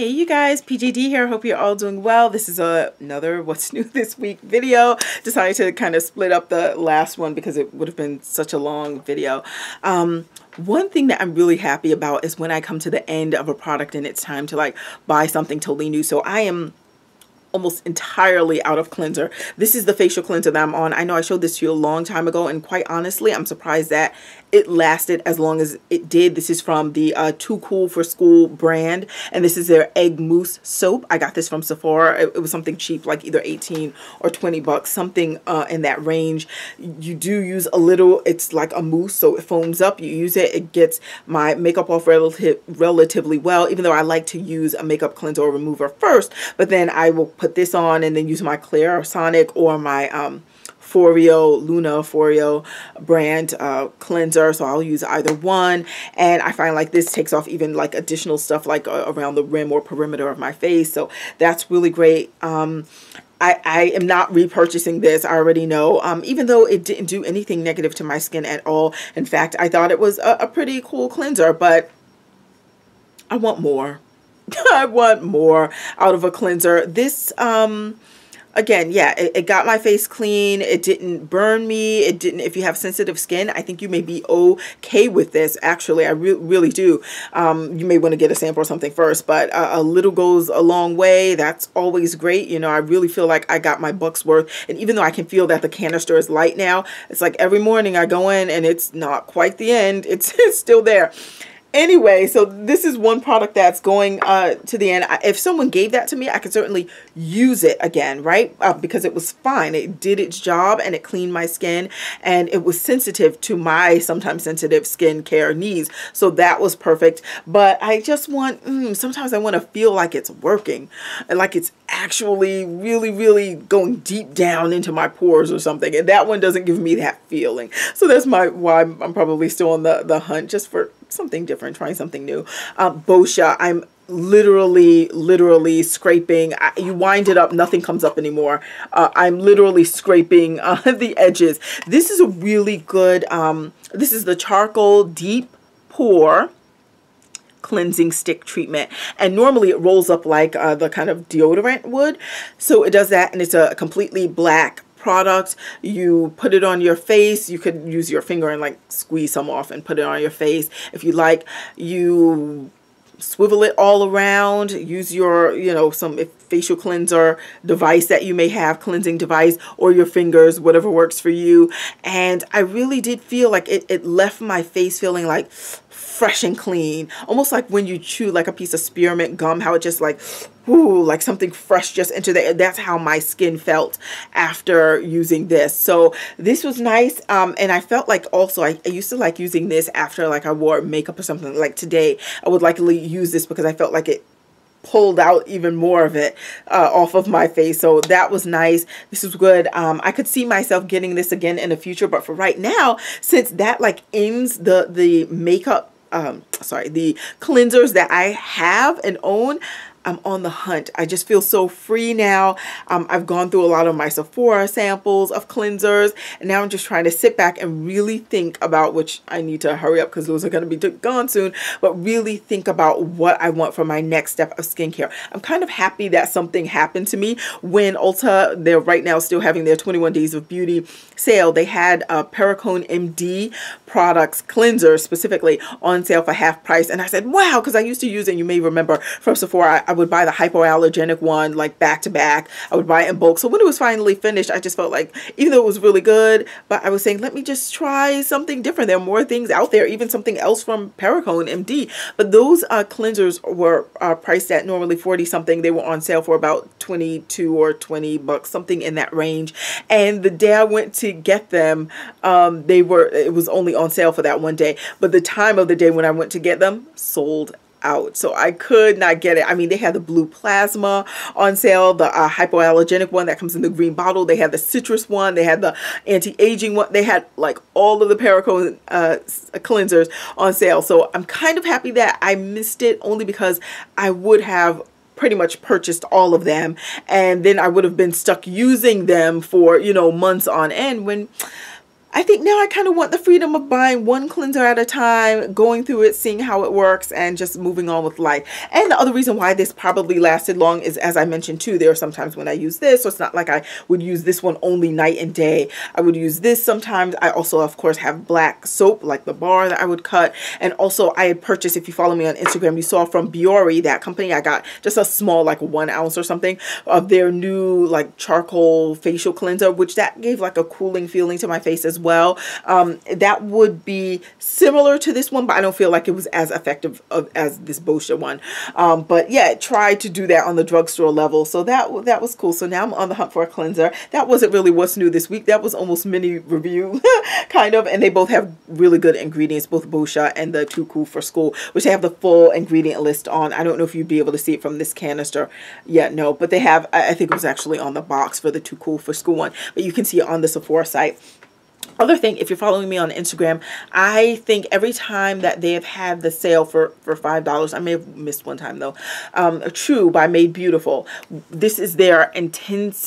Hey you guys, PJD here. Hope you're all doing well. This is another What's New This Week video. Decided to kind of split up the last one because it would have been such a long video. One thing that I'm really happy about is when I come to the end of a product and it's time to like buy something totally new. So I am almost entirely out of cleanser. This is the facial cleanser that I'm on. I know I showed this to you a long time ago, and quite honestly, I'm surprised that it lasted as long as it did. This is from the Too Cool for School brand, and this is their egg mousse soap. I got this from Sephora. It was something cheap, like either 18 or 20 bucks, something in that range. You do use a little, it's like a mousse, so it foams up. You use it, it gets my makeup off relatively well, even though I like to use a makeup cleanser or remover first, but then I will put this on and then use my Clarisonic or my Luna Foreo brand cleanser. So I'll use either one, and I find like this takes off even like additional stuff like around the rim or perimeter of my face, so that's really great. I am not repurchasing this, I already know, even though it didn't do anything negative to my skin at all. In fact, I thought it was a pretty cool cleanser, but I want more. I want more out of a cleanser. This, again, yeah, it got my face clean. It didn't burn me. It didn't, if you have sensitive skin, I think you may be okay with this. Actually, I really do. You may want to get a sample or something first, but a little goes a long way. That's always great. You know, I really feel like I got my buck's worth. And even though I can feel that the canister is light now, it's like every morning I go in and it's not quite the end. It's still there. Anyway, so this is one product that's going to the end. If someone gave that to me, I could certainly use it again, right? Because it was fine. It did its job and it cleaned my skin, and it was sensitive to my sometimes sensitive skincare needs. So that was perfect. But I just want, sometimes I want to feel like it's working, like it's actually really going deep down into my pores or something. And that one doesn't give me that feeling. So that's why I'm probably still on the hunt, just for something different, trying something new. Boscia, I'm literally scraping. You wind it up, nothing comes up anymore. I'm literally scraping the edges. This is a really good, this is the Charcoal Deep Pore Cleansing Stick Treatment, and normally it rolls up like the kind of deodorant would. So it does that, and it's a completely black product. You put it on your face. You could use your finger and like squeeze some off and put it on your face if you like. You swivel it all around, use your, some facial cleanser device that you may have, cleansing device, or your fingers, whatever works for you. And I really did feel like it left my face feeling like fresh and clean, almost like when you chew like a piece of spearmint gum, how it just like, ooh, like something fresh just entered there. That's how my skin felt after using this. So this was nice. And I felt like also I used to like using this after like I wore makeup or something. Like today, I would likely use this because I felt like it pulled out even more of it off of my face. So that was nice. This was good. I could see myself getting this again in the future, but for right now, since that like ends the makeup, the cleansers that I have and own, I'm on the hunt. I just feel so free now. I've gone through a lot of my Sephora samples of cleansers, and now I'm just trying to sit back and really think about, which I need to hurry up because those are going to be gone soon, but really think about what I want for my next step of skincare. I'm kind of happy that something happened to me when Ulta, they're right now still having their 21 Days of Beauty sale. They had Perricone MD products, cleansers specifically, on sale for half price. And I said, wow, because I used to use it, you may remember from Sephora, I would buy the hypoallergenic one like back to back. I would buy it in bulk. So when it was finally finished, I just felt like, even though it was really good, but I was saying, let me just try something different. There are more things out there, even something else from Perricone MD. But those cleansers were priced at normally 40 something. They were on sale for about 22 or 20 bucks, something in that range. And the day I went to get them, it was only on sale for that one day. But the time of the day when I went to get them, sold out. So I could not get it. I mean, they had the blue plasma on sale, the hypoallergenic one that comes in the green bottle. They had the citrus one. They had the anti-aging one. They had like all of the Perricone cleansers on sale. So I'm kind of happy that I missed it, only because I would have pretty much purchased all of them, and then I would have been stuck using them for, months on end, when I think now I kind of want the freedom of buying one cleanser at a time, going through it, seeing how it works, and just moving on with life. And the other reason why this probably lasted long is, as I mentioned too, there are sometimes when I use this, so it's not like I would use this one only night and day. I would use this sometimes. I also, of course, have black soap, like the bar that I would cut. And also I had purchased, if you follow me on Instagram, you saw from Biore, that company, I got just a small, like 1 ounce or something of their new like charcoal facial cleanser, which that gave like a cooling feeling to my face as well. That would be similar to this one, but I don't feel like it was as effective as this Boscia one. But yeah, tried to do that on the drugstore level, so that was cool. So now I'm on the hunt for a cleanser. That wasn't really what's new this week. That was almost mini review kind of, and they both have really good ingredients, both Boscia and the Too Cool for School, which they have the full ingredient list on. I don't know if you'd be able to see it from this canister yet, no, but they have, I think it was actually on the box for the Too Cool for School one, but you can see it on the Sephora site. Other thing, if you're following me on Instagram, I think every time that they have had the sale for $5, I may have missed one time though, True by Made Beautiful. This is their intense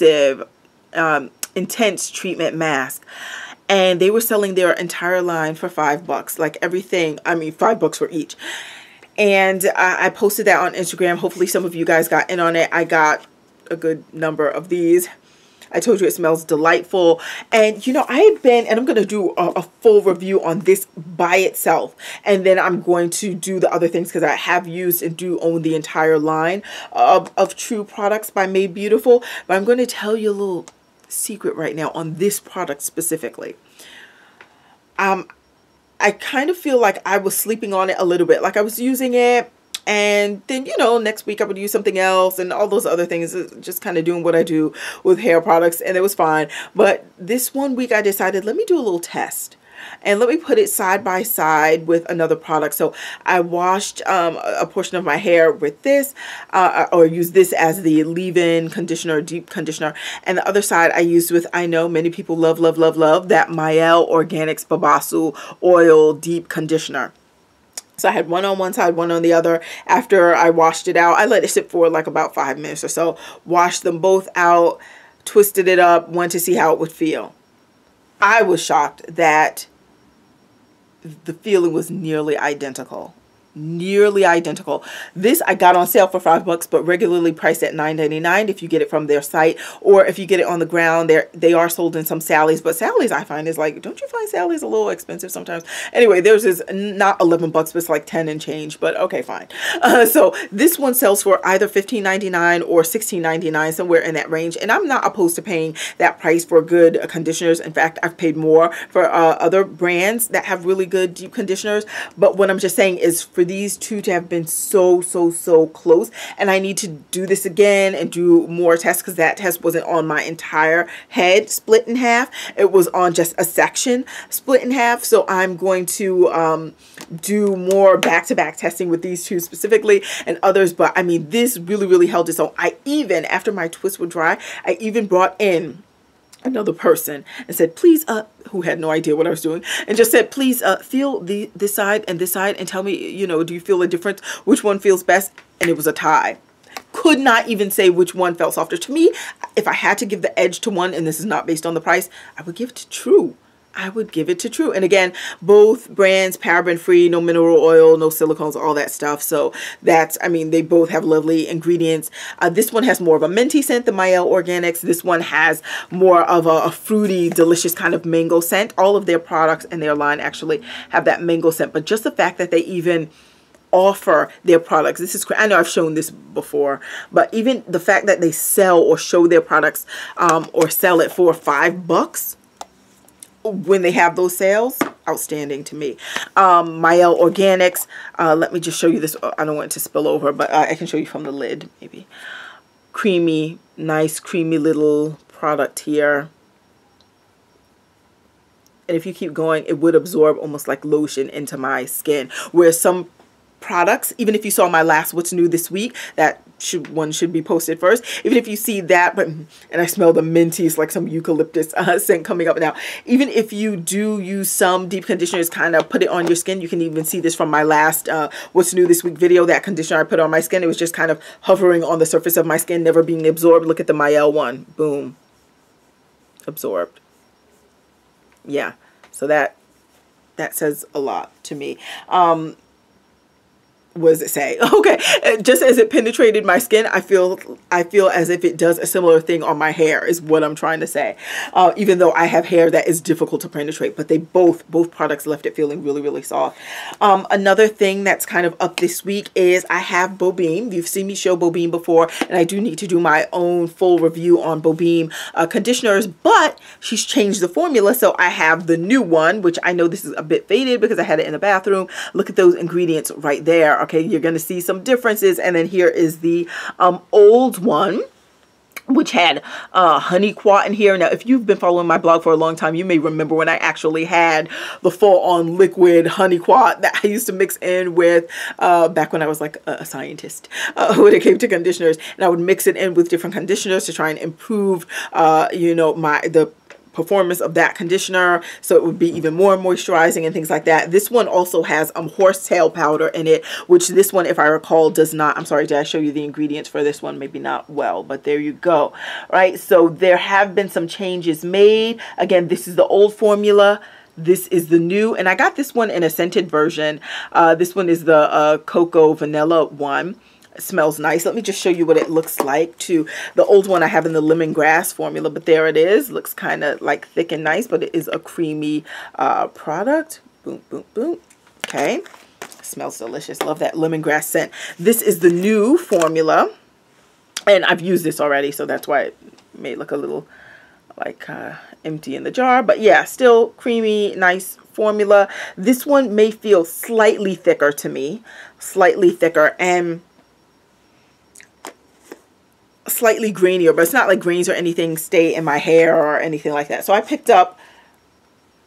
treatment mask. And they were selling their entire line for $5, like everything, I mean $5 for each. And I posted that on Instagram. Hopefully some of you guys got in on it. I got a good number of these. I told you it smells delightful. And you know, I had been, and I'm going to do a full review on this by itself. And then I'm going to do the other things because I have used and do own the entire line of True products by Made Beautiful. But I'm going to tell you a little secret right now on this product specifically. I kind of feel like I was sleeping on it a little bit. Like I was using it, and then, you know, next week I would use something else and all those other things, just kind of doing what I do with hair products, and it was fine. But this one week I decided, let me do a little test. And let me put it side by side with another product. So I washed a portion of my hair with this, or used this as the leave-in conditioner, deep conditioner. And the other side I used with, I know many people love, love, love, love, that Mielle Organics Babassu Oil Deep Conditioner. So I had one on one side, one on the other. After I washed it out, I let it sit for like about 5 minutes or so. Washed them both out, twisted it up, wanted to see how it would feel. I was shocked that the feeling was nearly identical. Nearly identical. This I got on sale for $5, but regularly priced at $9.99 if you get it from their site, or if you get it on the ground. They are sold in some Sally's, but Sally's I find is like, don't you find Sally's a little expensive sometimes? Anyway, theirs is not $11, but it's like 10 and change, but okay, fine. So this one sells for either $15.99 or $16.99, somewhere in that range, and I'm not opposed to paying that price for good conditioners. In fact, I've paid more for other brands that have really good deep conditioners, but what I'm just saying is for these two to have been so close, and I need to do this again and do more tests because that test wasn't on my entire head split in half. It was on just a section split in half. So I'm going to do more back-to-back testing with these two specifically and others. But I mean, this really held its own. I even, after my twists were dry, I even brought in another person and said, please, who had no idea what I was doing, and just said, please feel this side and tell me, you know, do you feel a difference? Which one feels best? And it was a tie. Could not even say which one felt softer. To me, if I had to give the edge to one, and this is not based on the price, I would give it to True. I would give it to True. And again, both brands paraben free, no mineral oil, no silicones, all that stuff. So that's, I mean, they both have lovely ingredients. This one has more of a minty scent than Mielle Organics. This one has more of a fruity, delicious kind of mango scent. All of their products in their line actually have that mango scent. But just the fact that they even offer their products, this is, I know I've shown this before, but even the fact that they sell or show their products or sell it for $5 when they have those sales, outstanding to me. Mielle Organics, let me just show you this. I don't want it to spill over, but I can show you from the lid maybe. Creamy, nice creamy little product here. And if you keep going, it would absorb almost like lotion into my skin. Whereas some products, even if you saw my last What's New This Week, that one should be posted first. Even if you see that, but, and I smell the minty, it's like some eucalyptus scent coming up now. Even if you do use some deep conditioners, kind of put it on your skin, you can even see this from my last What's New This Week video. That conditioner I put on my skin, it was just kind of hovering on the surface of my skin, never being absorbed. Look at the Mielle one. Boom. Absorbed. Yeah. So that says a lot to me. What does it say? Okay, just as it penetrated my skin, I feel as if it does a similar thing on my hair, is what I'm trying to say. Even though I have hair that is difficult to penetrate, but they both products left it feeling really, really soft. Another thing that's kind of up this week is I have Bobeam. You've seen me show Bobeam before, and I do need to do my own full review on Bobeam conditioners, but she's changed the formula, so I have the new one, which I know this is a bit faded because I had it in the bathroom. Look at those ingredients right there. Okay, you're going to see some differences. And then here is the old one, which had honey quat in here. Now, if you've been following my blog for a long time, you may remember when I actually had the full-on liquid honey quat that I used to mix in with, back when I was like a scientist, when it came to conditioners. And I would mix it in with different conditioners to try and improve, you know, the performance of that conditioner, so it would be even more moisturizing and things like that. This one also has horsetail powder in it, which this one, if I recall, does not. I'm sorry, did I show you the ingredients for this one? Maybe not well, but there you go. Right, so there have been some changes made. Again, this is the old formula. This is the new, and I got this one in a scented version. This one is the cocoa vanilla one. It smells nice. Let me just show you what it looks like too. The old one I have in the lemongrass formula, but there it is. Looks kind of like thick and nice, but it is a creamy product. Boom, boom, boom. Okay. Smells delicious. Love that lemongrass scent. This is the new formula, and I've used this already, so that's why it may look a little like empty in the jar. But yeah, still creamy, nice formula. This one may feel slightly thicker to me. Slightly thicker and slightly grainier, but it's not like grains or anything stay in my hair or anything like that. So I picked up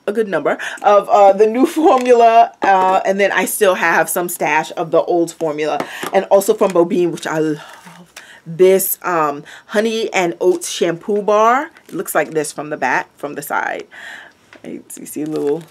a good number of the new formula, and then I still have some stash of the old formula, and also from Bobeam, which I love, this honey and oats shampoo bar. It looks like this from the back, from the side. You see a little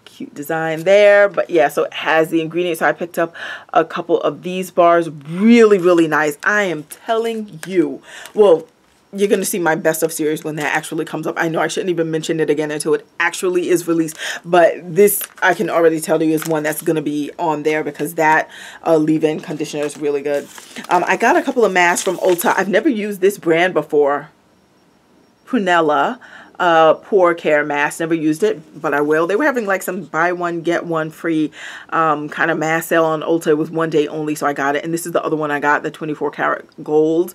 cute design there, but yeah, so it has the ingredients. So I picked up a couple of these bars. Really, really nice. I am telling you. Well, you're going to see my best of series when that actually comes up. I know I shouldn't even mention it again until it actually is released, but this I can already tell you is one that's going to be on there because that leave-in conditioner is really good. I got a couple of masks from Ulta. I've never used this brand before. Prunella pore care mask. Never used it, but I will. They were having like some buy one get one free kind of mask sale on Ulta. It was one day only, so I got it. And this is the other one I got, the 24 karat gold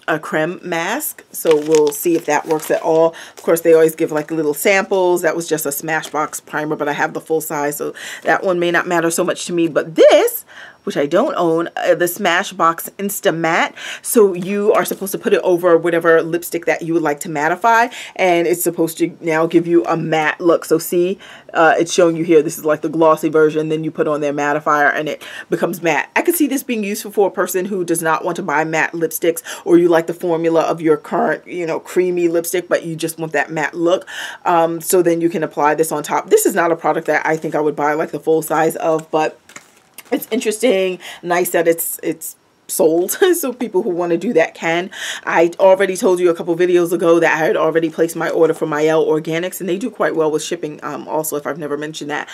a creme mask. So we'll see if that works at all. Of course, they always give like little samples. That was just a Smashbox primer, but I have the full size, so that one may not matter so much to me. But this, which I don't own, the Smashbox Insta Matte. So you are supposed to put it over whatever lipstick that you would like to mattify, and it's supposed to now give you a matte look. So see, it's showing you here, this is like the glossy version, then you put on their mattifier and it becomes matte. I could see this being useful for a person who does not want to buy matte lipsticks, or you like the formula of your current, you know, creamy lipstick, but you just want that matte look. So then you can apply this on top. This is not a product that I think I would buy like the full size of, but it's interesting, nice that it's sold, so people who want to do that can. I already told you a couple videos ago that I had already placed my order for Mielle Organics, and they do quite well with shipping also, if I've never mentioned that.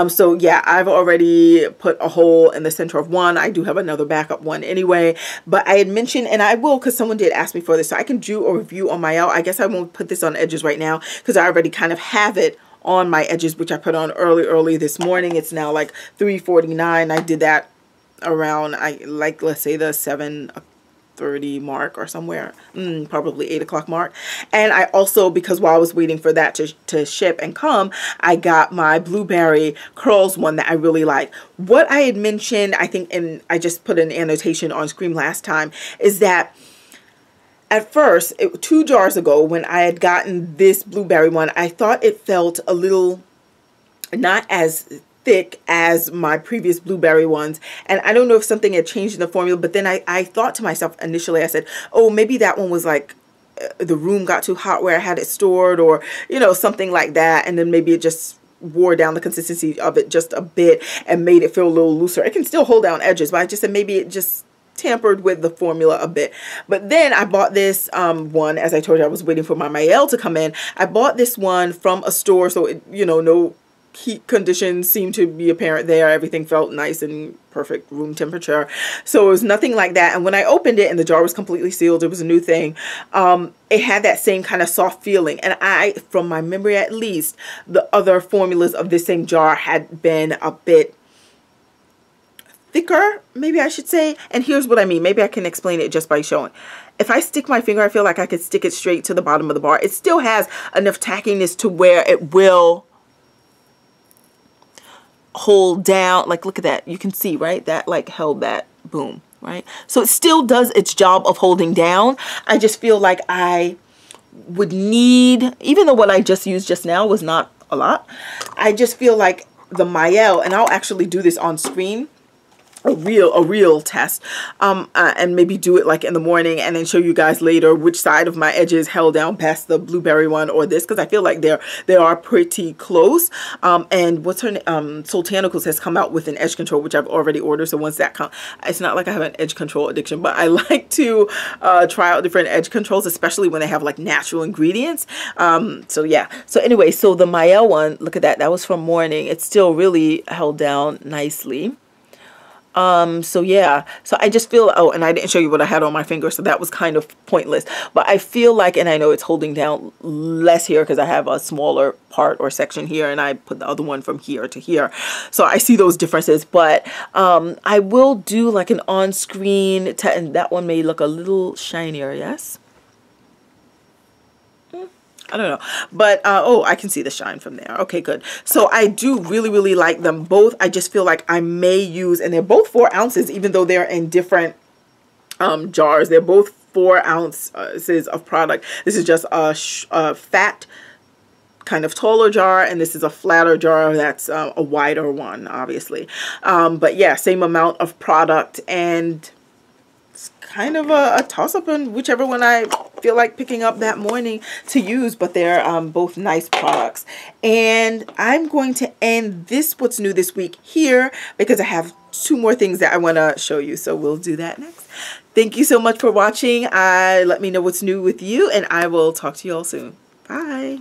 So yeah, I've already put a hole in the center of one. I do have another backup one anyway, but I had mentioned, and I will because someone did ask me for this, so I can do a review on Mielle. I guess I won't put this on edges right now because I already kind of have it on my edges, which I put on early this morning. It's now like 3:49. I did that around, let's say the 7:30 mark or somewhere, probably 8 o'clock mark. And I also, because while I was waiting for that to ship and come, I got my Blueberry Curls one that I really like. What I had mentioned, I think, and I just put an annotation on screen last time, is that at first, 2 jars ago, when I had gotten this blueberry one, I thought it felt a little not as thick as my previous blueberry ones. And I don't know if something had changed in the formula, but then I thought to myself initially, I said, oh, maybe that one was like the room got too hot where I had it stored, or, you know, something like that. And then maybe it just wore down the consistency of it just a bit and made it feel a little looser. It can still hold down edges, but I just said maybe it just tampered with the formula a bit. But then I bought this one, as I told you, I was waiting for my Mael to come in. I bought this one from a store, so it, you know, no heat conditions seemed to be apparent there. Everything felt nice and perfect room temperature. So it was nothing like that. And when I opened it and the jar was completely sealed, it was a new thing. It had that same kind of soft feeling. And I, from my memory at least, the other formulas of this same jar had been a bit thicker, maybe I should say. And here's what I mean. Maybe I can explain it just by showing. If I stick my finger, I feel like I could stick it straight to the bottom of the bar. It still has enough tackiness to where it will hold down. Like, look at that. You can see, right? That like held that. Boom. Right? So it still does its job of holding down. I just feel like I would need, even though what I just used just now was not a lot, I just feel like the Mael, and I'll actually do this on screen, a real test, and maybe do it like in the morning and then show you guys later which side of my edges held down past the blueberry one or this, because I feel like they are pretty close. And what's her name, Soultanicals has come out with an edge control, which I've already ordered. So once that comes, it's not like I have an edge control addiction, but I like to try out different edge controls, especially when they have like natural ingredients. So yeah, so anyway, so the Mael one, look at that, that was from morning. It's still really held down nicely. So yeah, so I just feel, oh, and I didn't show you what I had on my finger, so that was kind of pointless, but I feel like, and I know it's holding down less here because I have a smaller part or section here, and I put the other one from here to here, so I see those differences. But I will do like an on-screen, and that one may look a little shinier, yes? I don't know, but oh, I can see the shine from there. Okay, good. So I do really like them both. I just feel like I may use, and they're both 4 ounces, even though they're in different jars. They're both 4 ounces of product. This is just a fat, kind of taller jar, and this is a flatter jar that's a wider one, obviously. But yeah, same amount of product, and kind of a toss-up on whichever one I feel like picking up that morning to use, but they're both nice products. And I'm going to end this What's New This Week here because I have 2 more things that I want to show you, so we'll do that next. Thank you so much for watching. Let me know what's new with you, and I will talk to you all soon. Bye.